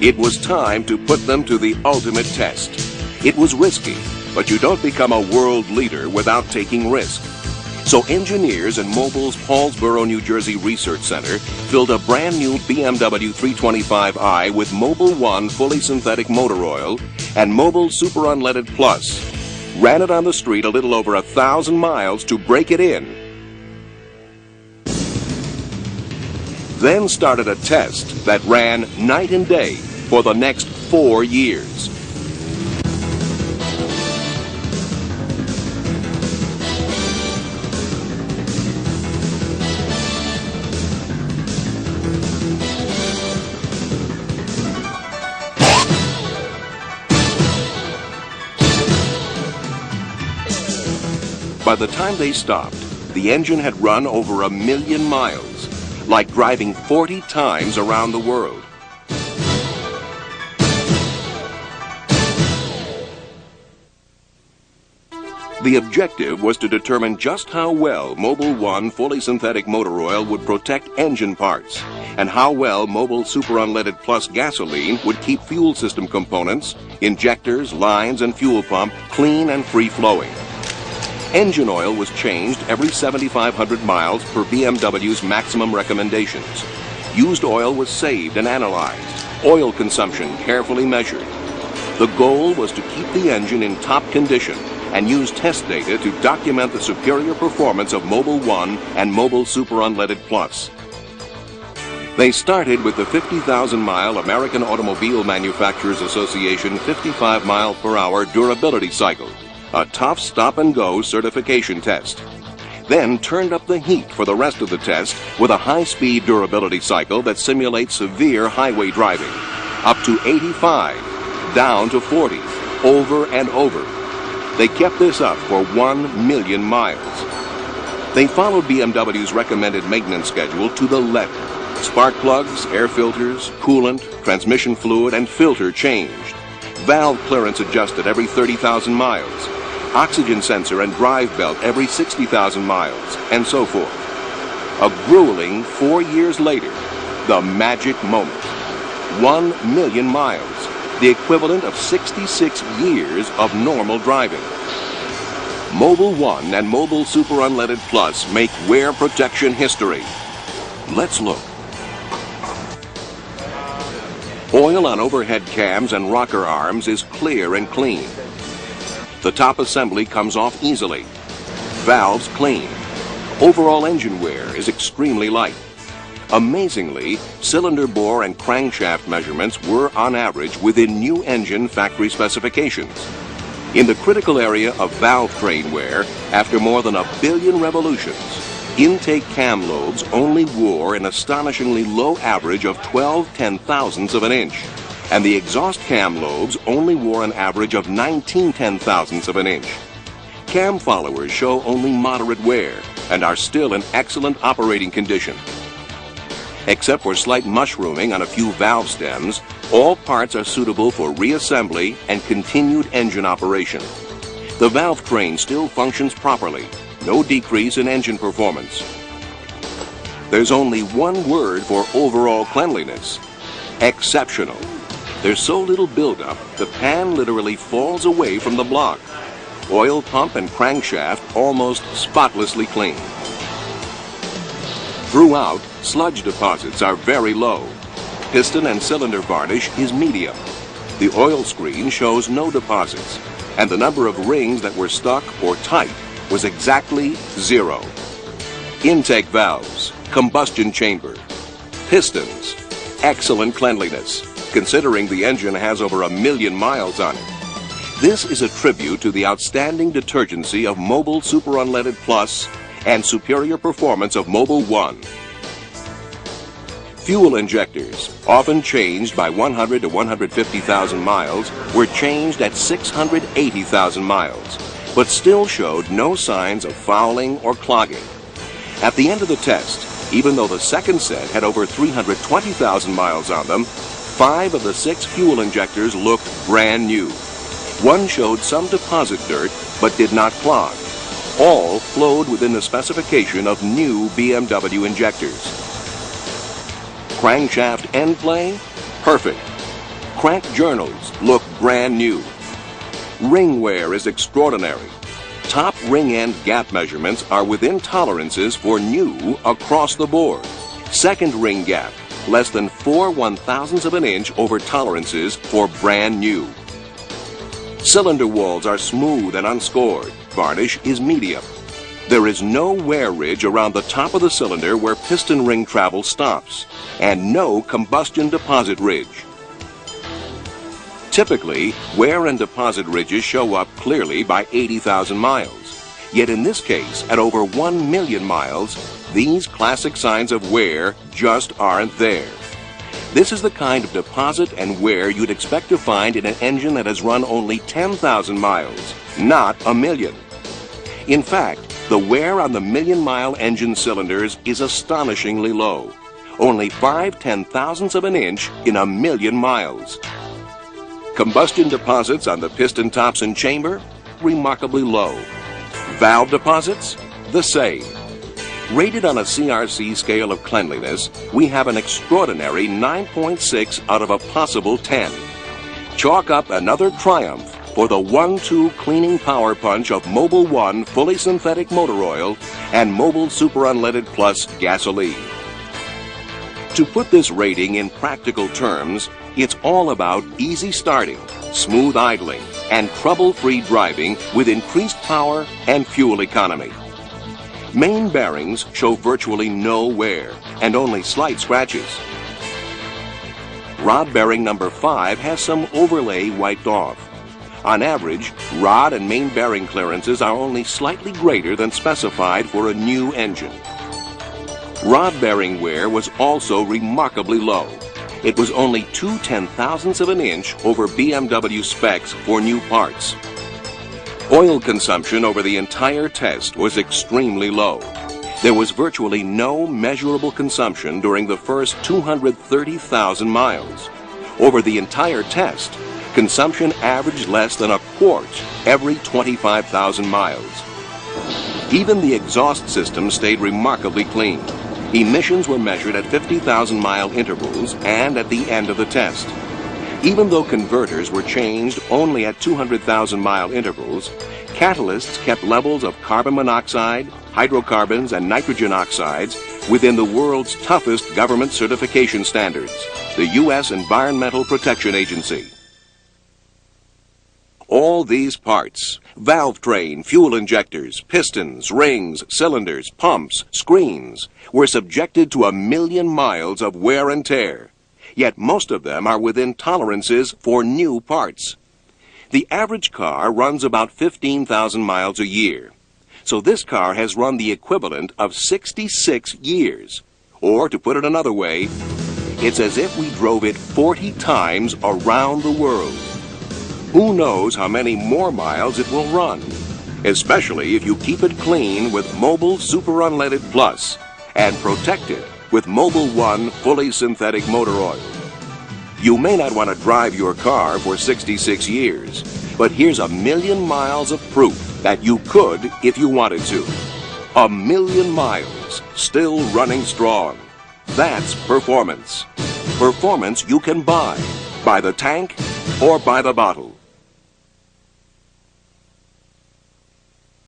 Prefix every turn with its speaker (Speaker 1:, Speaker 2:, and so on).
Speaker 1: It was time to put them to the ultimate test. It was risky, but you don't become a world leader without taking risk. So engineers in Mobil's Paulsboro, New Jersey Research Center filled a brand new BMW 325i with Mobil 1 fully synthetic motor oil and Mobil Super Unleaded Plus. Ran it on the street a little over 1,000 miles to break it in. Then started a test that ran night and day for the next 4 years. By the time they stopped, the engine had run over 1 million miles, like driving 40 times around the world. The objective was to determine just how well Mobil 1 fully synthetic motor oil would protect engine parts, and how well Mobil Super Unleaded Plus gasoline would keep fuel system components, injectors, lines, and fuel pump clean and free-flowing. Engine oil was changed every 7,500 miles per BMW's maximum recommendations. Used oil was saved and analyzed, oil consumption carefully measured. The goal was to keep the engine in top condition and use test data to document the superior performance of Mobil 1 and Mobil Super Unleaded Plus. They started with the 50,000-mile American Automobile Manufacturers Association 55-mile-per-hour durability cycle, a tough stop-and-go certification test. Then turned up the heat for the rest of the test with a high-speed durability cycle that simulates severe highway driving, up to 85, down to 40, over and over. They kept this up for 1 million miles. They followed BMW's recommended maintenance schedule to the letter. Spark plugs, air filters, coolant, transmission fluid, and filter changed. Valve clearance adjusted every 30,000 miles. Oxygen sensor and drive belt every 60,000 miles, and so forth. A grueling 4 years later, the magic moment. 1 million miles, the equivalent of 66 years of normal driving. Mobil 1 and Mobil Super Unleaded Plus make wear protection history. Let's look. Oil on overhead cams and rocker arms is clear and clean. The top assembly comes off easily. Valves clean. Overall engine wear is extremely light. Amazingly, cylinder bore and crankshaft measurements were on average within new engine factory specifications. In the critical area of valve train wear, after more than 1 billion revolutions, intake cam lobes only wore an astonishingly low average of 12 10,000ths of an inch, and the exhaust cam lobes only wore an average of 19 10,000ths of an inch. Cam followers show only moderate wear and are still in excellent operating condition. Except for slight mushrooming on a few valve stems, all parts are suitable for reassembly and continued engine operation. The valve train still functions properly, no decrease in engine performance. There's only one word for overall cleanliness: exceptional. There's so little buildup, the pan literally falls away from the block. Oil pump and crankshaft almost spotlessly clean. Throughout, sludge deposits are very low. Piston and cylinder varnish is medium. The oil screen shows no deposits, and the number of rings that were stuck or tight was exactly 0. Intake valves, combustion chamber, pistons, excellent cleanliness, considering the engine has over 1 million miles on it. This is a tribute to the outstanding detergency of Mobil Super Unleaded Plus and superior performance of Mobil 1. Fuel injectors, often changed by 100 to 150,000 miles, were changed at 680,000 miles, but still showed no signs of fouling or clogging. At the end of the test, even though the second set had over 320,000 miles on them, 5 of the 6 fuel injectors looked brand new. One showed some deposit dirt, but did not clog. All flowed within the specification of new BMW injectors. Crankshaft end play? Perfect. Crank journals look brand new. Ring wear is extraordinary. Top ring end gap measurements are within tolerances for new across the board. Second ring gap, less than 4/1000ths of an inch over tolerances for brand new. Cylinder walls are smooth and unscored. Varnish is medium. There is no wear ridge around the top of the cylinder where piston ring travel stops, and no combustion deposit ridge. Typically, wear and deposit ridges show up clearly by 80,000 miles. Yet in this case, at over 1 million miles, these classic signs of wear just aren't there. This is the kind of deposit and wear you'd expect to find in an engine that has run only 10,000 miles, not a million. In fact, the wear on the million-mile engine cylinders is astonishingly low, only 5/10,000ths of an inch in a million miles. Combustion deposits on the piston tops and chamber, remarkably low. Valve deposits, the same. Rated on a CRC scale of cleanliness, we have an extraordinary 9.6 out of a possible 10. Chalk up another triumph for the 1-2 cleaning power punch of Mobil 1 fully synthetic motor oil and Mobil Super Unleaded Plus gasoline. To put this rating in practical terms, it's all about easy starting, smooth idling, and trouble-free driving with increased power and fuel economy. Main bearings show virtually no wear and only slight scratches. Rod bearing number 5 has some overlay wiped off. On average, rod and main bearing clearances are only slightly greater than specified for a new engine. Rod bearing wear was also remarkably low. It was only 2/10,000ths of an inch over BMW specs for new parts. Oil consumption over the entire test was extremely low. There was virtually no measurable consumption during the first 230,000 miles. Over the entire test, consumption averaged less than a quart every 25,000 miles. Even the exhaust system stayed remarkably clean. Emissions were measured at 50,000-mile intervals and at the end of the test. Even though converters were changed only at 200,000-mile intervals, catalysts kept levels of carbon monoxide, hydrocarbons, and nitrogen oxides within the world's toughest government certification standards, the U.S. Environmental Protection Agency. All these parts, valve train, fuel injectors, pistons, rings, cylinders, pumps, screens, were subjected to 1 million miles of wear and tear. Yet most of them are within tolerances for new parts. The average car runs about 15,000 miles a year. So this car has run the equivalent of 66 years. Or, to put it another way, it's as if we drove it 40 times around the world. Who knows how many more miles it will run, especially if you keep it clean with Mobil Super Unleaded Plus and protect it with Mobil 1 fully synthetic motor oil. You may not want to drive your car for 66 years, but here's 1 million miles of proof that you could if you wanted to. 1 million miles, still running strong. That's performance. Performance you can buy by the tank or by the bottle.